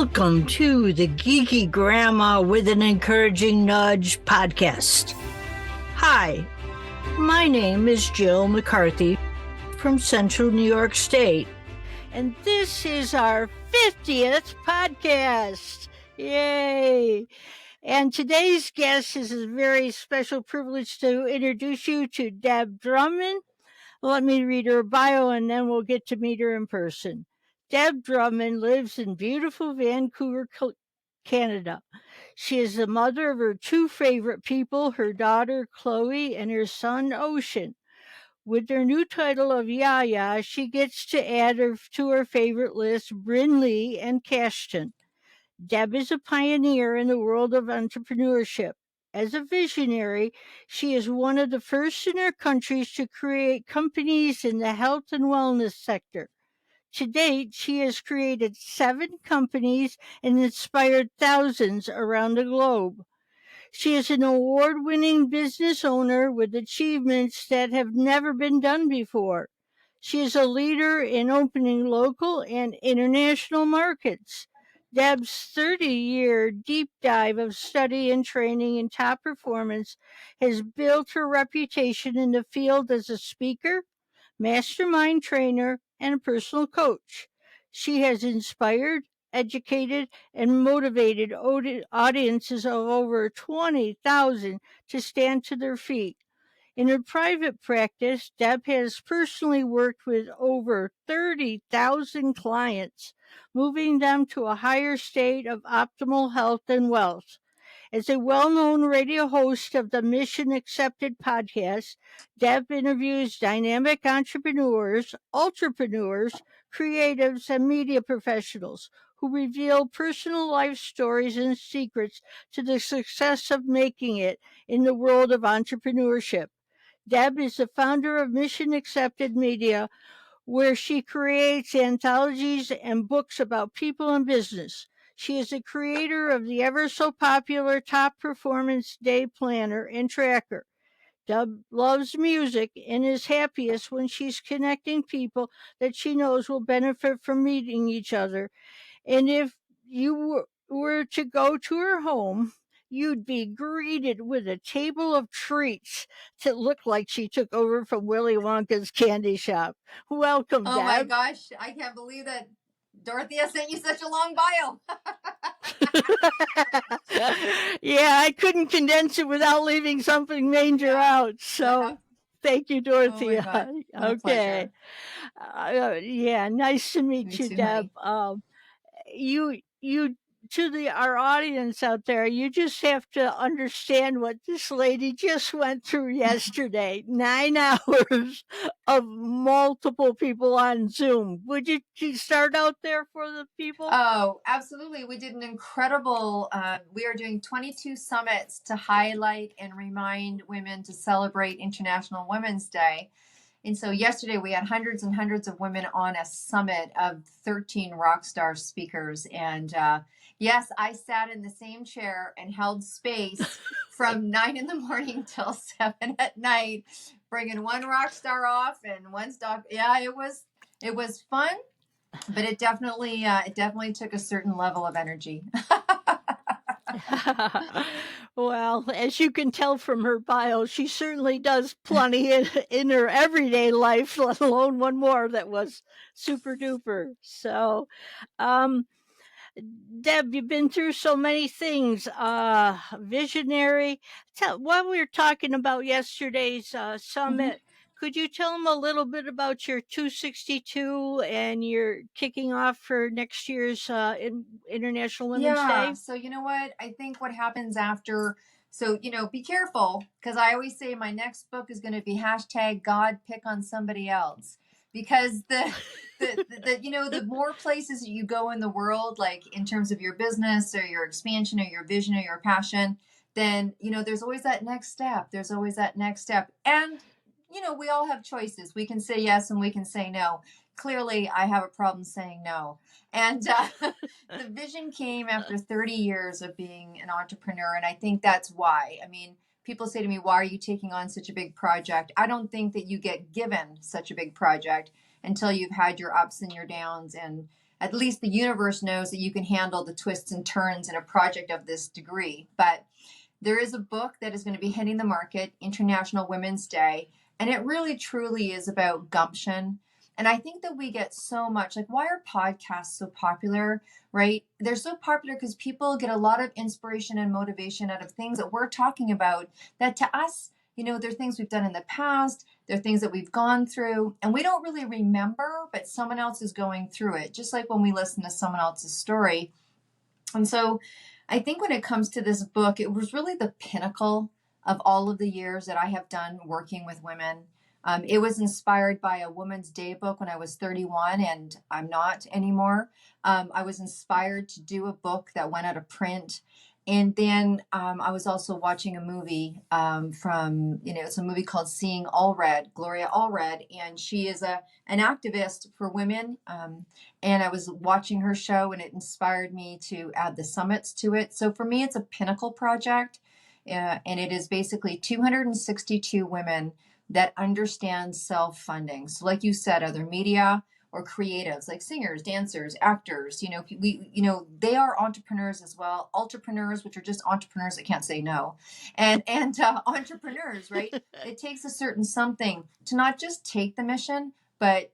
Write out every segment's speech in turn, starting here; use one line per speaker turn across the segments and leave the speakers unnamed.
Welcome to the Geeky Grandma with an Encouraging Nudge podcast. Hi, my name is Jill McCarthy from Central New York State, and this is our 50th podcast. Yay! And today's guest is a very special privilege to introduce you to Deb Drummond. Let me read her bio and then we'll get to meet her in person. Deb Drummond lives in beautiful Vancouver, Canada. She is the mother of her two favorite people, her daughter Chloae and her son Ocean. With their new title of Yaya, she gets to add to her favorite list Brynlee and Kashton. Deb is a pioneer in the world of entrepreneurship. As a visionary, she is one of the first in her countries to create companies in the health and wellness sector. To date, she has created 7 companies and inspired thousands around the globe. She is an award-winning business owner with achievements that have never been done before. She is a leader in opening local and international markets. Deb's 30-year deep dive of study and training in top performance has built her reputation in the field as a speaker, mastermind trainer, and a personal coach. She has inspired, educated, and motivated audiences of over 20,000 to stand to their feet. In her private practice, Deb has personally worked with over 30,000 clients, moving them to a higher state of optimal health and wealth. As a well-known radio host of the Mission Accepted podcast, Deb interviews dynamic entrepreneurs, ultrapreneurs, creatives, and media professionals who reveal personal life stories and secrets to the success of making it in the world of entrepreneurship. Deb is the founder of Mission Accepted Media, where she creates anthologies and books about people and business. She is the creator of the ever-so-popular Top Performance Day Planner and Tracker. Deb loves music and is happiest when she's connecting people that she knows will benefit from meeting each other. And if you were to go to her home, you'd be greeted with a table of treats that look like she took over from Willy Wonka's candy shop. Welcome, Deb.
Oh my gosh, I can't believe that Dorothea sent you such a long bio.
Yeah, I couldn't condense it without leaving something major out. So thank you, Dorothea.
Oh my God.
Okay. Yeah, nice to meet you,
too,
Deb. You to our audience out there, you just have to understand what this lady just went through yesterday. 9 hours of multiple people on Zoom. Would you start out there for the people?
Oh, absolutely. We did an incredible, we are doing 22 summits to highlight and remind women to celebrate International Women's Day. And so yesterday we had hundreds and hundreds of women on a summit of 13 rock star speakers. And yes, I sat in the same chair and held space from 9 in the morning till 7 at night, bringing one rock star off and one stock. Yeah, it was fun, but it definitely took a certain level of energy.
Well, as you can tell from her bio, she certainly does plenty in her everyday life, let alone one more that was super duper. So, Deb, you've been through so many things. Visionary. What we were talking about yesterday's summit, could you tell them a little bit about your 262 and your kicking off for next year's International Women's Day?
So you know what? I think what happens after, be careful, because I always say my next book is going to be #God pick on somebody else. Because the more places you go in the world, like in terms of your business or your expansion or your vision or your passion, then, there's always that next step. There's always that next step. And, we all have choices. We can say yes and we can say no. Clearly, I have a problem saying no. And the vision came after 30 years of being an entrepreneur. And I think that's why. I mean, people say to me, why are you taking on such a big project? I don't think that you get given such a big project until you've had your ups and your downs and at least the universe knows that you can handle the twists and turns in a project of this degree. But there is a book that is going to be hitting the market, International Women's Day, and it really truly is about gumption. And I think that we get so much, like, why are podcasts so popular, right? They're so popular because people get a lot of inspiration and motivation out of things that we're talking about that to us, they're things we've done in the past. They're things that we've gone through and we don't really remember, but someone else is going through it, just like when we listen to someone else's story. And so I think when it comes to this book, it was really the pinnacle of all of the years that I have done working with women. It was inspired by a Woman's Day book when I was 31, and I'm not anymore. I was inspired to do a book that went out of print. And then I was also watching a movie it's a movie called Seeing Allred, Gloria Allred, and she is an activist for women. And I was watching her show and it inspired me to add the summits to it. So for me, it's a pinnacle project. And it is basically 262 women that understand self-funding. So like you said, other media or creatives like singers, dancers, actors, they are entrepreneurs as well. Ultrapreneurs, which are just entrepreneurs that can't say no. And entrepreneurs, right? It takes a certain something to not just take the mission, but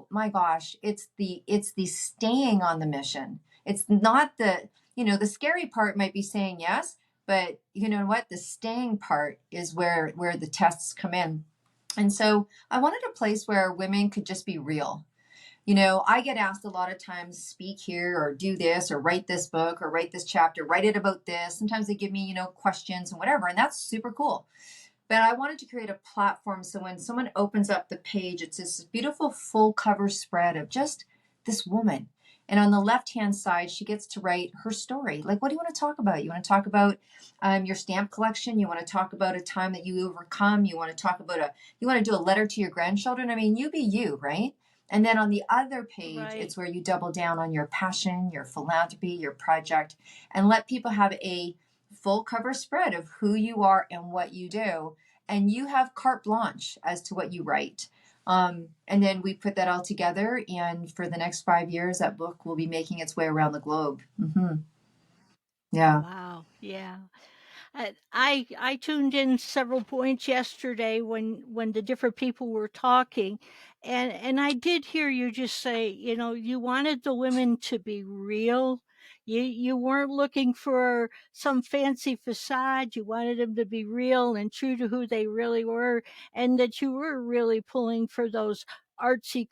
my gosh, it's the staying on the mission. It's not the scary part might be saying yes, but you know what? The staying part is where the tests come in. And so I wanted a place where women could just be real. I get asked a lot of times, speak here or do this or write this book or write this chapter, write it about this. Sometimes they give me, questions and whatever, and that's super cool. But I wanted to create a platform so when someone opens up the page, it's this beautiful full cover spread of just this woman. And on the left-hand side, she gets to write her story. Like, what do you want to talk about? You want to talk about your stamp collection? You want to talk about a time that you overcome? You want to talk about you want to do a letter to your grandchildren? I mean, you be you, right? And then on the other page, right, it's where you double down on your passion, your philanthropy, your project, and let people have a full cover spread of who you are and what you do. And you have carte blanche as to what you write. And then we put that all together. And for the next 5 years, that book will be making its way around the globe. Mm-hmm. Yeah.
Wow. Yeah. I tuned in several points yesterday when the different people were talking, and I did hear you just say, you wanted the women to be real. You weren't looking for some fancy facade. You wanted them to be real and true to who they really were, and that you were really pulling for those artsy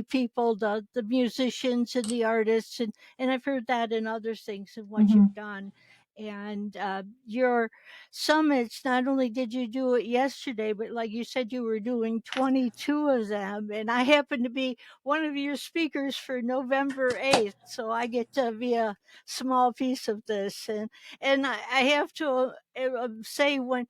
people, the musicians and the artists, and I've heard that in other things and what you've done. And your summits, not only did you do it yesterday, but like you said, you were doing 22 of them. And I happen to be one of your speakers for November 8th. So I get to be a small piece of this. And I have to say, when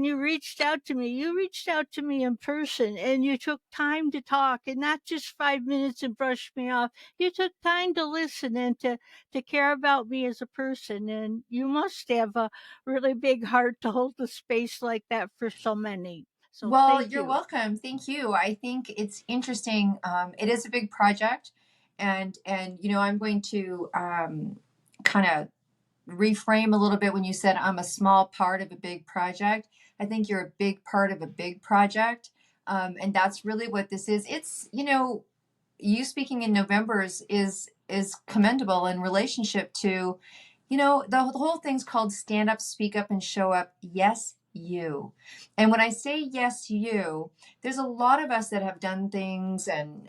you reached out to me, you reached out to me in person and you took time to talk, and not just 5 minutes and brush me off. You took time to listen and to care about me as a person. And you must have a really big heart to hold the space like that for so many. So
well,
thank
you're
you.
welcome. Thank you. I think it's interesting. It is a big project, and I'm going to kind of reframe a little bit when you said I'm a small part of a big project. I think you're a big part of a big project, and that's really what this is. It's you speaking in November is commendable in relationship to, the whole thing's called stand up, speak up, and show up. Yes, you. And when I say yes, you, there's a lot of us that have done things and,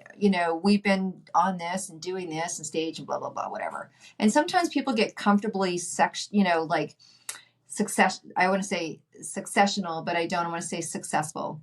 we've been on this and doing this and stage and blah, blah, blah, whatever. And sometimes people get comfortably like success. I want to say successional, but I don't want to say successful.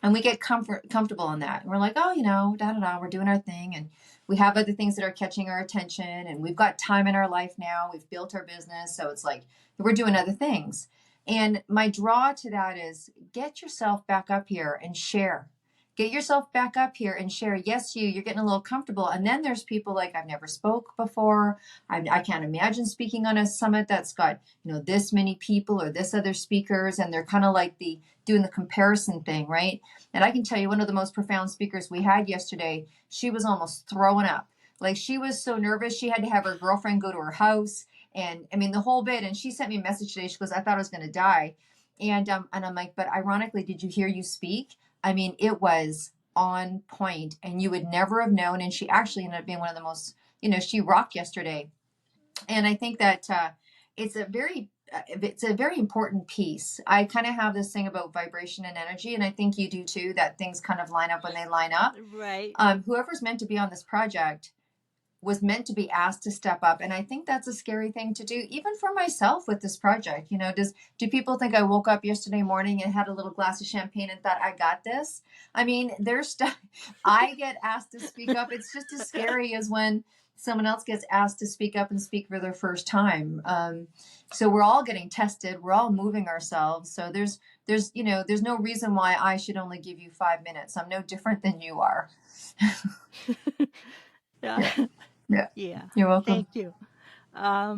And we get comfortable in that. And we're like, oh, da, da, da, we're doing our thing. And we have other things that are catching our attention. And we've got time in our life now. We've built our business. So it's like we're doing other things. And my draw to that is get yourself back up here and share. Get yourself back up here and share. Yes, you're getting a little comfortable. And then there's people like, I've never spoke before. I can't imagine speaking on a summit that's got, this many people or this other speakers. And they're kind of like doing the comparison thing, right? And I can tell you one of the most profound speakers we had yesterday, she was almost throwing up. Like, she was so nervous. She had to have her girlfriend go to her house. And I mean, the whole bit. And she sent me a message today. She goes, I thought I was going to die. And I'm like, but ironically, did you hear you speak? I mean, it was on point and you would never have known. And she actually ended up being one of the most, she rocked yesterday. And I think that it's a very important piece. I kind of have this thing about vibration and energy, and I think you do too, that things kind of line up when they line up.
Right.
Whoever's meant to be on this project was meant to be asked to step up. And I think that's a scary thing to do, even for myself with this project. Do people think I woke up yesterday morning and had a little glass of champagne and thought, I got this? I mean, there's stuff I get asked to speak up. It's just as scary as when someone else gets asked to speak up and speak for their first time. So we're all getting tested. We're all moving ourselves. So there's no reason why I should only give you 5 minutes. I'm no different than you are.
Yeah.
Yeah.
Yeah.
You're welcome.
Thank you. I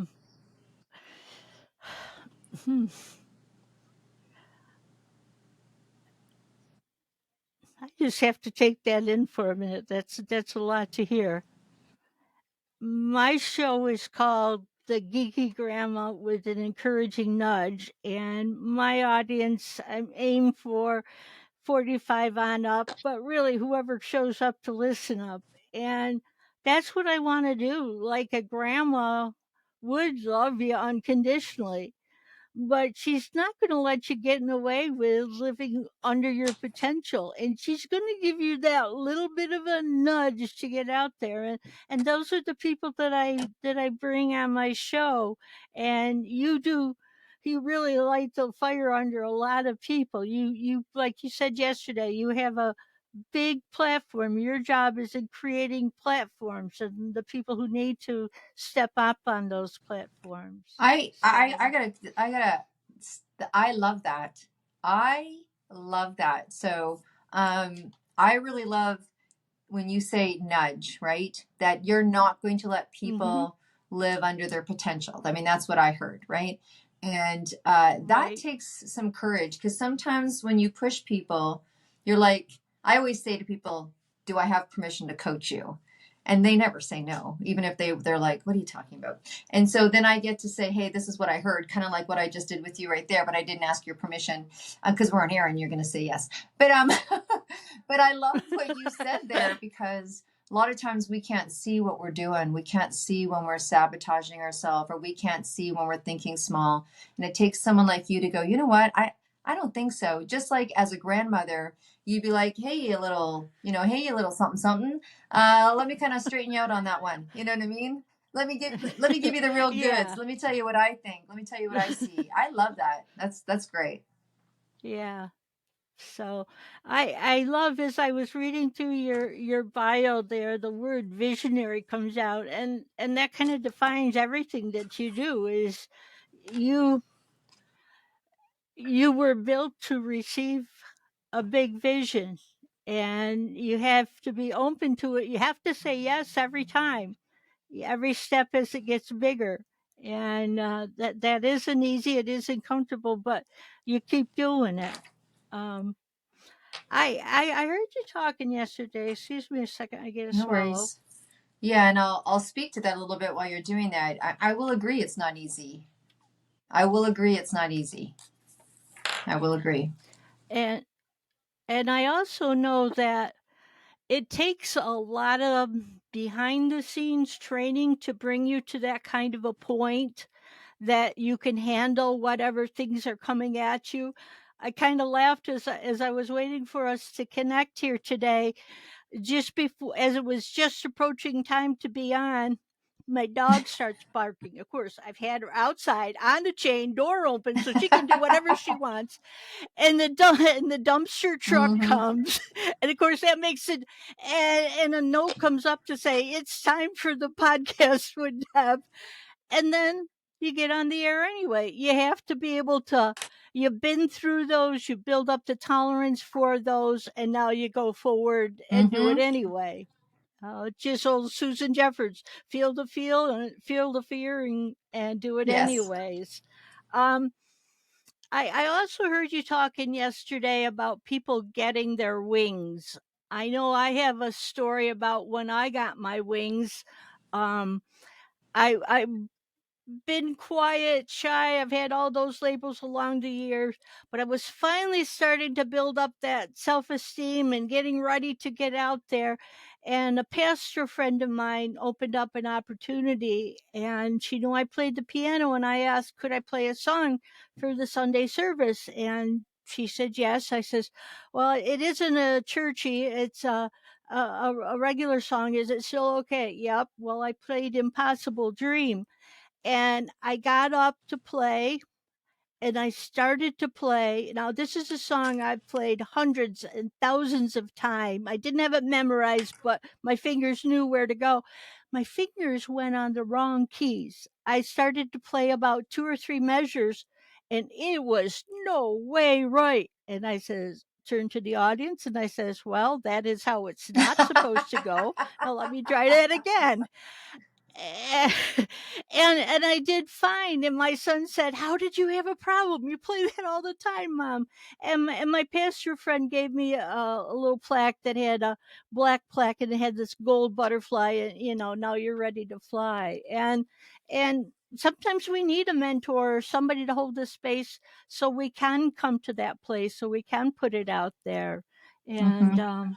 just have to take that in for a minute. That's a lot to hear. My show is called The Geeky Grandma with an Encouraging Nudge, and my audience, I aim for 45 on up, but really whoever shows up to listen up. And that's what I want to do. Like a grandma would love you unconditionally, but she's not going to let you get in the way with living under your potential. And she's going to give you that little bit of a nudge to get out there. And those are the people that I bring on my show. And you really light the fire under a lot of people. You, like you said yesterday, you have a big platform. Your job is in creating platforms and the people who need to step up on those platforms.
I love that. I love that. So, I really love when you say nudge, right? That you're not going to let people live under their potential. I mean, that's what I heard, right? And that
Right.
takes some courage, because sometimes when you push people, you're like, I always say to people, do I have permission to coach you? And they never say no, even if they're like, what are you talking about? And so then I get to say, hey, this is what I heard, kind of like what I just did with you right there, but I didn't ask your permission because we're on air and you're going to say yes. But but I love what you said there, because a lot of times we can't see what we're doing. We can't see when we're sabotaging ourselves, or we can't see when we're thinking small. And it takes someone like you to go, you know what? I don't think so. Just like as a grandmother, you'd be like, hey, you little something, something. Let me kind of straighten you out on that one. You know what I mean? Let me give you the real goods.
Yeah.
Let me tell you what I think. Let me tell you what I see. I love that. That's great.
Yeah. So I love, as I was reading through your bio there, the word visionary comes out, and that kind of defines everything that you do. Is you were built to receive a big vision, and you have to be open to it. You have to say yes every time, every step as it gets bigger. And that isn't easy. It isn't comfortable, but you keep doing it. Um, I heard you talking yesterday. Excuse me a second. I get a
No
swallow.
worries. Yeah, and I'll speak to that a little bit while you're doing that. I will agree it's not easy. I will agree it's not easy. I will agree.
And I also know that it takes a lot of behind the scenes training to bring you to that kind of a point that you can handle whatever things are coming at you. I kind of laughed as I was waiting for us to connect here today. Just before, as it was just approaching time to be on, my dog starts barking. Of course, I've had her outside on the chain, door open, so she can do whatever she wants. And the dumpster truck
Mm-hmm.
comes, and of course that makes it. And a note comes up to say it's time for the podcast with Deb. And then you get on the air anyway. You have to be able to. You've been through those. You build up the tolerance for those, and now you go forward and do it
Mm-hmm.
anyway. Just old Susan Jeffords, feel the feel and feel the fear and do it
Yes.
anyways. Um, I also heard you talking yesterday about people getting their wings. I know I have a story about when I got my wings. I've been quiet, shy. I've had all those labels along the years, but I was finally starting to build up that self-esteem and getting ready to get out there. And a pastor friend of mine opened up an opportunity, and she knew I played the piano, and I asked, could I play a song for the Sunday service? And she said yes. I says, well, it isn't a churchy, it's a regular song. Is it still okay? Yep. Well, I played Impossible Dream, and I got up to play, and I started to play. Now, this is a song I've played hundreds and thousands of times. I didn't have it memorized, but my fingers knew where to go. My fingers went on the wrong keys. I started to play about 2 or 3 measures, and it was no way right. And I says, turned to the audience, and I says, well, that is how it's not supposed to go. Now let me try that again. And and I did fine. And my son said, how did you have a problem? You play that all the time, Mom. And my pastor friend gave me a little plaque that had a black plaque, and it had this gold butterfly, and now you're ready to fly. And sometimes we need a mentor or somebody to hold the space so we can come to that place, so we can put it out there. And
Mhm.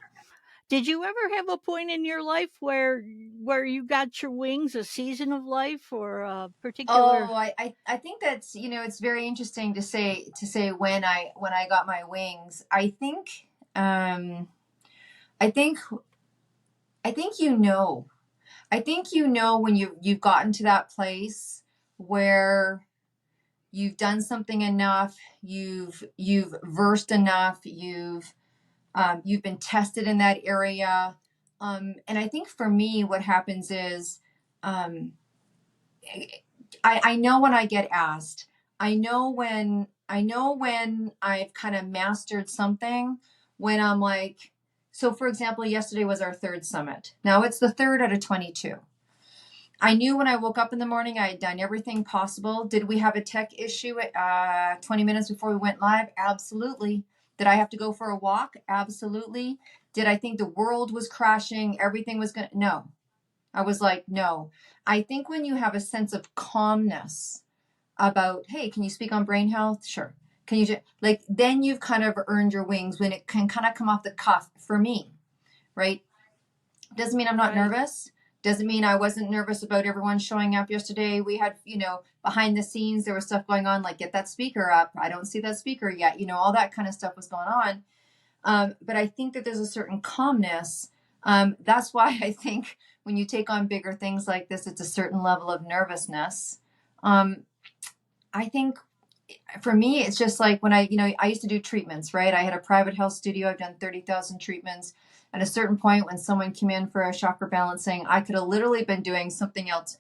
did you ever have a point in your life where you got your wings, a season of life or a particular?
Oh, I think that's, it's very interesting to say when I got my wings. Um I think I think when you've gotten to that place where you've done something enough, you've versed enough, you've been tested in that area. And I think for me, what happens is, um, I know when I get asked. I know when I've kind of mastered something. When I'm like, so for example, yesterday was our third summit. Now it's the third out of 22. I knew when I woke up in the morning I had done everything possible. Did we have a tech issue at 20 minutes before we went live? Absolutely. Did I have to go for a walk? Absolutely. Did I think the world was crashing? Everything was going to? No. I was like, no. I think when you have a sense of calmness about, hey, can you speak on brain health? Sure. Can you just, like, then you've kind of earned your wings when it can kind of come off the cuff for me, right? Doesn't mean I'm not
Right.
nervous. Doesn't mean I wasn't nervous about everyone showing up yesterday. We had, behind the scenes, there was stuff going on, like get that speaker up. I don't see that speaker yet. All that kind of stuff was going on. But I think that there's a certain calmness. That's why I think when you take on bigger things like this, it's a certain level of nervousness. I think for me, it's just like when I used to do treatments, right? I had a private health studio. I've done 30,000 treatments. At a certain point, when someone came in for a chakra balancing, I could have literally been doing something else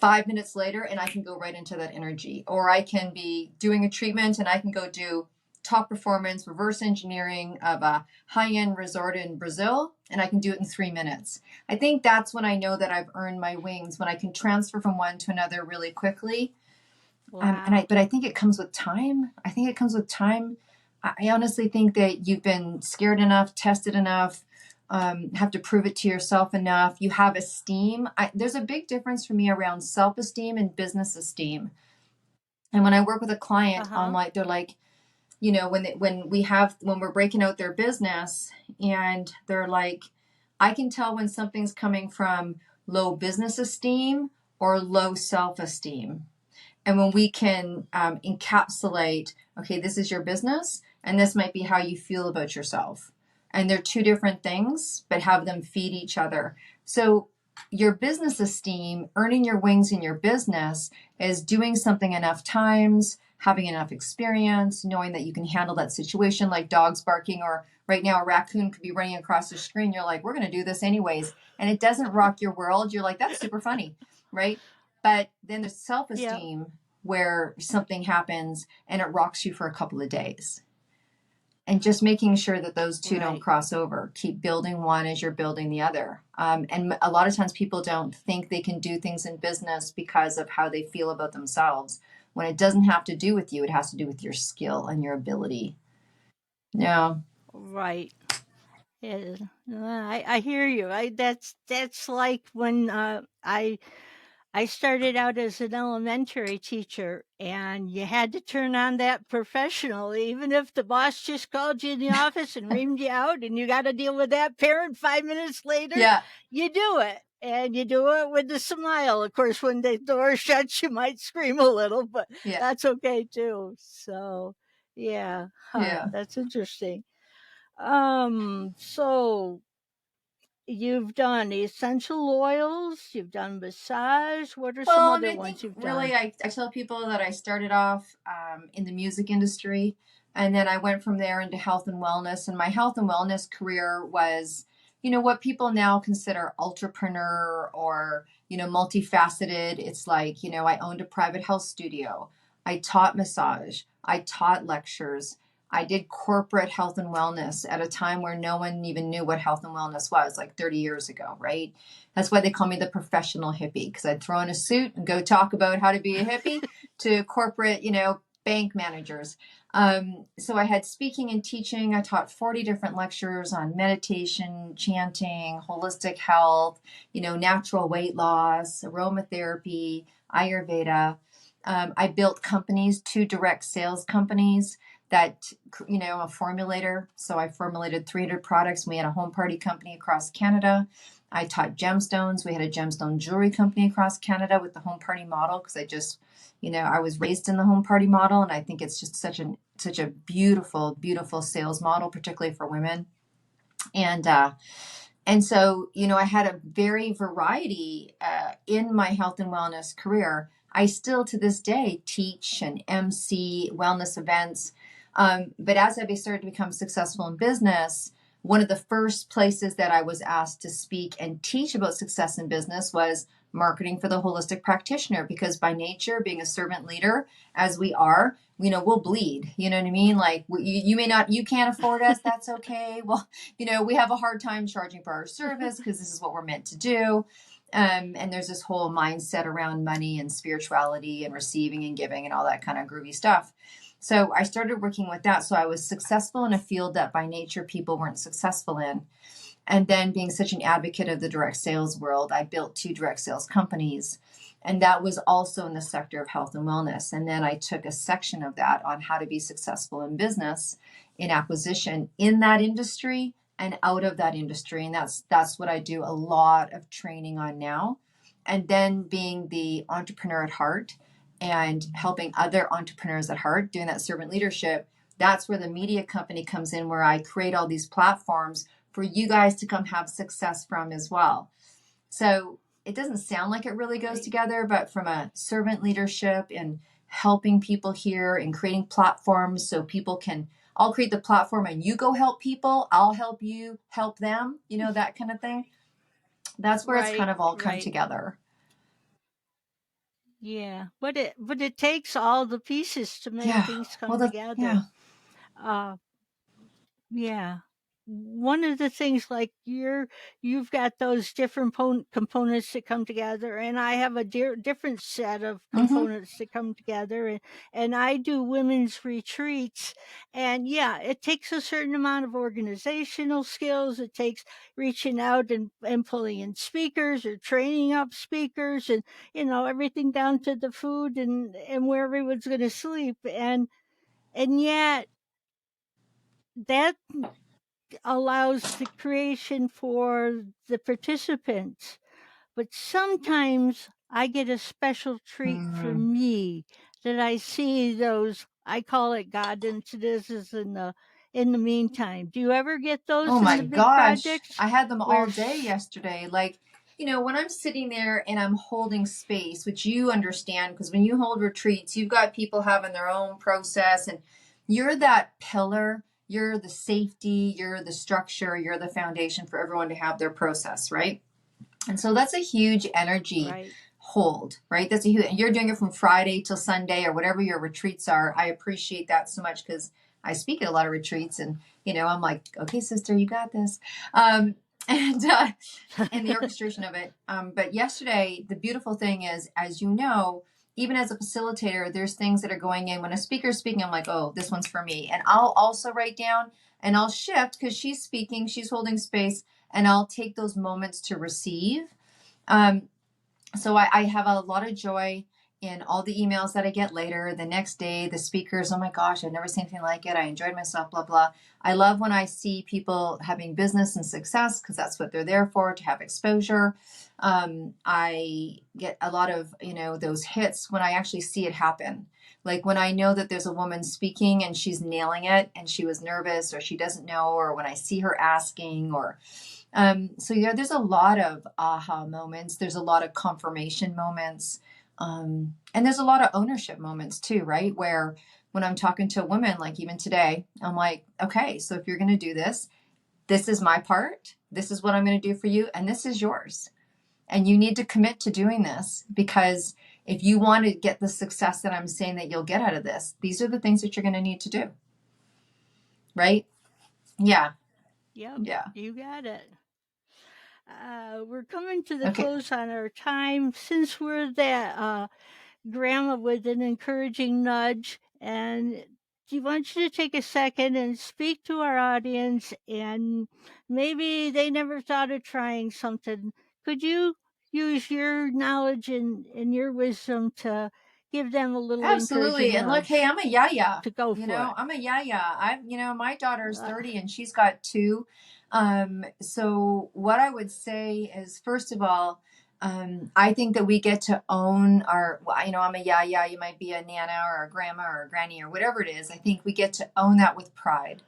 5 minutes later, and I can go right into that energy. Or I can be doing a treatment and I can go do top performance reverse engineering of a high-end resort in Brazil, and I can do it in 3 minutes. I think that's when I know that I've earned my wings, when I can transfer from one to another really quickly.
Wow.
But I think it comes with time. I think it comes with time. I honestly think that you've been scared enough, tested enough, have to prove it to yourself enough. You have esteem. There's a big difference for me around self-esteem and business esteem. And when I work with a client on,
Uh-huh.
like, they're like, when we're breaking out their business, and they're like, I can tell when something's coming from low business esteem or low self-esteem. And when we can encapsulate, okay, this is your business, and this might be how you feel about yourself. And they're two different things, but have them feed each other. So your business esteem, earning your wings in your business, is doing something enough times, having enough experience, knowing that you can handle that situation, like dogs barking, or right now a raccoon could be running across the screen. You're like, we're going to do this anyways. And it doesn't rock your world. You're like, that's super funny, right? But then there's
Yeah.
self-esteem, where something happens and it rocks you for a couple of days. And just making sure that those two don't
Right.
cross over. Keep building one as you're building the other. And a lot of times people don't think they can do things in business because of how they feel about themselves. When it doesn't have to do with you, it has to do with your skill and your ability. Yeah.
Right. Yeah, I hear you. That's like when I started out as an elementary teacher, and you had to turn on that professional, even if the boss just called you in the office and reamed you out, and you got to deal with that parent 5 minutes later.
Yeah.
You do it, and you do it with a smile. Of course, when the door shuts, you might scream a little, but
Yeah.
that's okay too. So, yeah,
Yeah.
that's interesting. So you've done essential oils, you've done massage. What are some
Well, and
other
I think
ones you've done?
really, I tell people that I started off in the music industry, and then I went from there into health and wellness. And my health and wellness career was, what people now consider entrepreneur or, multifaceted. It's like, I owned a private health studio. I taught massage. I taught lectures. I did corporate health and wellness at a time where no one even knew what health and wellness was, like 30 years ago, right? That's why they call me the professional hippie, because I'd throw on a suit and go talk about how to be a hippie to corporate, bank managers. So I had speaking and teaching. I taught 40 different lectures on meditation, chanting, holistic health, natural weight loss, aromatherapy, Ayurveda. I built companies, 2 direct sales companies that, I'm a formulator. So I formulated 300 products. We had a home party company across Canada. I taught gemstones. We had a gemstone jewelry company across Canada with the home party model, because I was raised in the home party model, and I think it's just such a beautiful, beautiful sales model, particularly for women. And so, I had a very variety in my health and wellness career. I still to this day teach and MC wellness events. But as I started to become successful in business, one of the first places that I was asked to speak and teach about success in business was marketing for the holistic practitioner, because by nature, being a servant leader, as we are, we'll bleed. You know what I mean? Like you may not, you can't afford us. That's okay. Well, we have a hard time charging for our service because this is what we're meant to do. And there's this whole mindset around money and spirituality and receiving and giving and all that kind of groovy stuff. So I started working with that. So I was successful in a field that by nature people weren't successful in. And then being such an advocate of the direct sales world, I built 2 direct sales companies. And that was also in the sector of health and wellness. And then I took a section of that on how to be successful in business, in acquisition in that industry and out of that industry. And that's what I do a lot of training on now. And then being the entrepreneur at heart and helping other entrepreneurs at heart, doing that servant leadership, that's where the media company comes in, where I create all these platforms for you guys to come have success from as well. So it doesn't sound like it really goes together, but from a servant leadership and helping people here and creating platforms so people can, I'll create the platform and you go help people, I'll help you help them, that kind of thing. That's where it's kind of all come together.
Yeah, but it takes all the pieces to make things come together. Yeah. One of the things, like you've got those different components that come together, and I have a different set of components that come together, and I do women's retreats, and yeah, it takes a certain amount of organizational skills. It takes reaching out and pulling in speakers or training up speakers, and everything down to the food and where everyone's going to sleep, and yet that allows the creation for the participants. But sometimes I get a special treat for me, that I see those, I call it God incidences in the meantime. Do you ever get those in the big projects?
I had them all day yesterday. Like, when I'm sitting there and I'm holding space, which you understand, because when you hold retreats, you've got people having their own process, and you're that pillar, you're the safety, you're the structure, you're the foundation for everyone to have their process, right? And so that's a huge energy hold, right? That's a huge, and you're doing it from Friday till Sunday or whatever your retreats are. I appreciate that so much, because I speak at a lot of retreats, and I'm like, okay, sister, you got this. And the orchestration of it. But yesterday, the beautiful thing is, as you know, even as a facilitator, there's things that are going in. When a speaker's speaking, I'm like, oh, this one's for me. And I'll also write down and I'll shift because she's speaking, she's holding space, and I'll take those moments to receive. So I have a lot of joy in all the emails that I get later, the next day, the speakers, oh my gosh, I've never seen anything like it. I enjoyed myself, blah, blah. I love when I see people having business and success because that's what they're there for, to have exposure. I get a lot of, those hits when I actually see it happen. Like when I know that there's a woman speaking and she's nailing it and she was nervous or she doesn't know, or when I see her asking, or so yeah, there's a lot of aha moments. There's a lot of confirmation moments. And there's a lot of ownership moments too, right? Where when I'm talking to a woman, like even today, I'm like, okay, so if you're going to do this, this is my part. This is what I'm going to do for you. And this is yours. And you need to commit to doing this, because if you want to get the success that I'm saying that you'll get out of this, these are the things that you're going to need to do. Right? Yeah.
Yep.
Yeah.
You got it. We're coming to the close on our time. Since we're that grandma with an encouraging nudge, and I want you to take a second and speak to our audience, and maybe they never thought of trying something. Could you use your knowledge and your wisdom to give them a little
Absolutely. And look, hey, I'm a Yaya.
To go for it.
I'm a Yaya. My daughter's 30 and she's got 2. So what I would say is, first of all, I think that we get to own our, I'm a Yaya, you might be a Nana or a grandma or a granny or whatever it is. I think we get to own that with pride.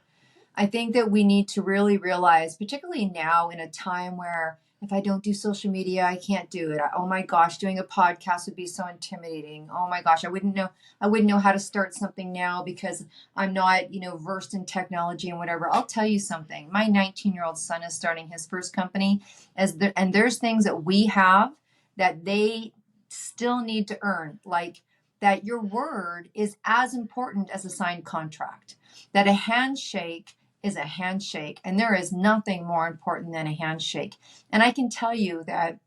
I think that we need to really realize, particularly now in a time where if I don't do social media, I can't do it. Oh my gosh, doing a podcast would be so intimidating. Oh my gosh, I wouldn't know how to start something now because I'm not, versed in technology and whatever. I'll tell you something. My 19-year-old son is starting his first company, and there's things that we have that they still need to earn, like that your word is as important as a signed contract, that a handshake is a handshake, and there is nothing more important than a handshake. And I can tell you that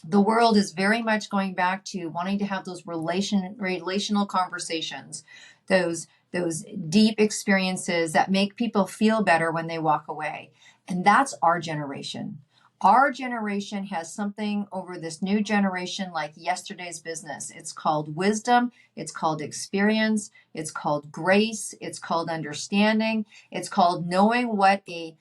the world is very much going back to wanting to have those relational conversations, those deep experiences that make people feel better when they walk away. And that's our generation. Our generation has something over this new generation like yesterday's business. It's called wisdom. It's called experience. It's called grace. It's called understanding. It's called knowing what a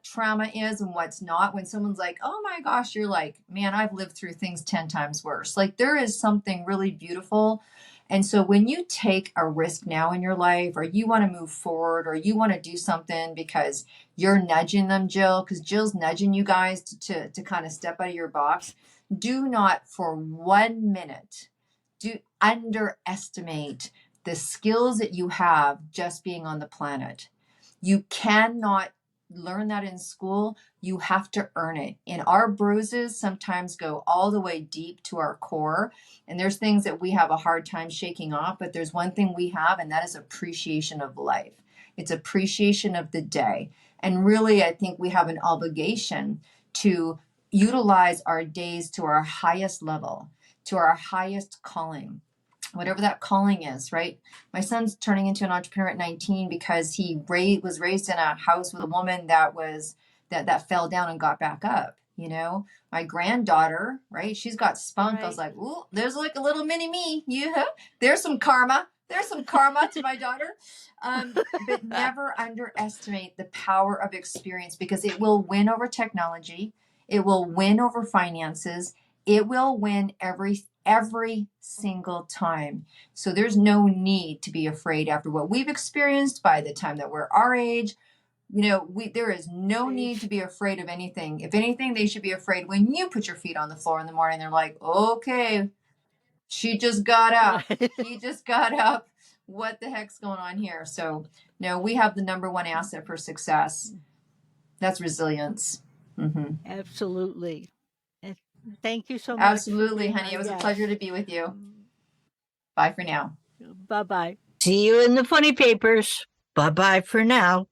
trauma is and what's not. When someone's like, oh my gosh, you're like, man, I've lived through things 10 times worse. Like there is something really beautiful. And so when you take a risk now in your life, or you want to move forward, or you want to do something because you're nudging them, Jill, because Jill's nudging you guys to kind of step out of your box, do not for 1 minute underestimate the skills that you have just being on the planet. You cannot learn that in school. You have to earn it. And our bruises sometimes go all the way deep to our core. And there's things that we have a hard time shaking off, but there's one thing we have, and that is appreciation of life. It's appreciation of the day. And really, I think we have an obligation to utilize our days to our highest level, to our highest calling, whatever that calling is, right? My son's turning into an entrepreneur at 19 because he was raised in a house with a woman that fell down and got back up. My granddaughter, right? She's got spunk. Right. I was like, ooh, there's like a little mini me. Yeah, there's some karma. There's some karma to my daughter. But never underestimate the power of experience, because it will win over technology. It will win over finances. It will win every single time. So there's no need to be afraid after what we've experienced by the time that we're our age. There is no need to be afraid of anything. If anything, they should be afraid when you put your feet on the floor in the morning. They're like, okay, she just got up. He just got up. What the heck's going on here? So no, we have the number one asset for success. That's resilience. Mm-hmm.
Absolutely. Thank you so much.
Absolutely, honey. It was a pleasure to be with you. Bye for now.
Bye-bye. See you in the funny papers. Bye-bye for now.